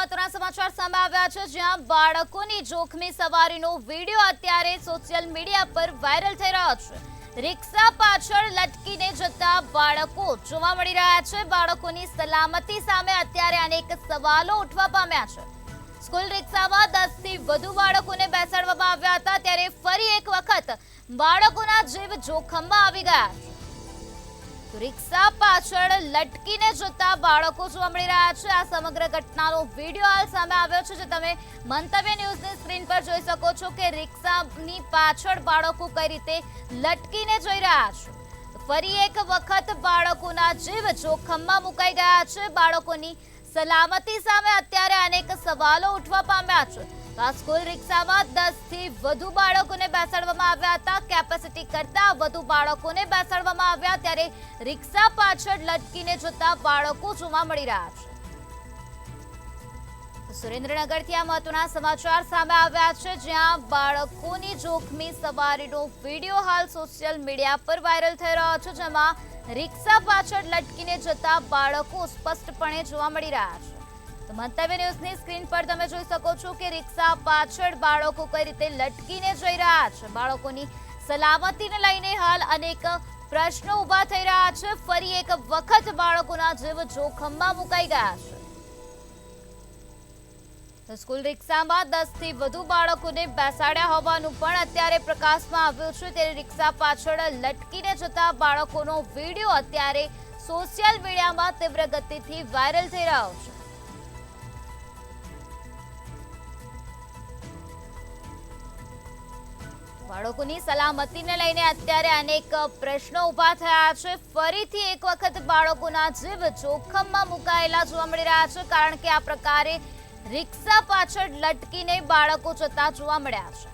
મહત્વના સમાચાર સામે આવ્યા છે, જ્યાં બાળકોની જોખમી સવારીનો વિડીયો અત્યારે સોશિયલ મીડિયા પર વાયરલ થઈ રહ્યો છે। રિક્ષા પાછળ લટકીને જતા બાળકો જોવા મળી રહ્યા છે। બાળકોની સલામતી સામે અત્યારે અનેક સવાલો ઉઠવા પામ્યા છે। સ્કૂલ રિક્ષામાં 10 થી વધુ બાળકોને બેસાડવામાં આવ્યા હતા, ત્યારે ફરી એક વખત બાળકોના જીવ જોખમમાં આવી ગયા છે। રિક્ષા પાછળ લટકીને જતા બાળકો જોવા મળી રહ્યા છે। આ સમગ્ર ઘટનાનો વિડીયો હાલ સામે આવ્યો છે, જે તમે મંતવ્ય ન્યૂઝની સ્ક્રીન પર જોઈ શકો છો કે રિક્ષાની પાછળ બાળકો કઈ રીતે લટકીને જઈ રહ્યા છે। ફરી એક વખત બાળકોના જીવ જોખમમાં મુકાઈ ગયા છે। બાળકોની સલામતી સામે અત્યારે અનેક સવાલો ઉઠવા પામ્યા છે। આ સ્કૂલ રિક્ષામાં 10 થી વધુ બાળકોને બેસાડવામાં આવ્યા હતા। કેપેસિટી કરતા વધુ બાળકોને બેસાડવામાં આવ્યા, ત્યારે રિક્ષા પાછળ લટકીને જતા બાળકો જોવા મળી રહ્યા છે। સુરેન્દ્રનગરથી આ મહત્વના સમાચાર સામે આવ્યા છે, જ્યાં બાળકોની જોખમી સવારીનો વિડીયો હાલ સોશિયલ મીડિયા પર વાયરલ થઈ રહ્યો છે, જેમાં રિક્ષા પાછળ લટકીને જતા બાળકો સ્પષ્ટપણે જોવા મળી રહ્યા છે। તો મંતવ્ય ન્યૂઝની સ્ક્રીન પર તમે જોઈ શકો છો કે રિક્ષા પાછળ બાળકો કઈ રીતે લટકીને જઈ રહ્યા છે। બાળકોની સલામતીને લઈને હાલ અનેક પ્રશ્નો ઊભા થઈ રહ્યા છે। ફરી એક વખત બાળકોના જીવ જોખમમાં મુકાઈ ગયા છે। સ્કૂલ રિક્ષામાં 10 થી વધુ બાળકોને બેસાડ્યા હોવાનું પણ અત્યારે પ્રકાશમાં આવ્યું છે, ત્યારે રિક્ષા પાછળ લટકીને જતા બાળકોનો વિડીયો અત્યારે સોશિયલ મીડિયામાં તીવ્ર ગતિથી વાયરલ થઈ રહ્યો છે। બાળકોની સલામતીને લઈને અત્યારે અનેક પ્રશ્નો ઊભા થયા છે। ફરીથી એક વખત બાળકોના જીવ જોખમમાં મુકાયેલા જોવા મળી રહ્યા છે, કારણ કે આ પ્રકારે રિક્ષા પાછળ લટકીને બાળકો જતા જોવા મળ્યા છે।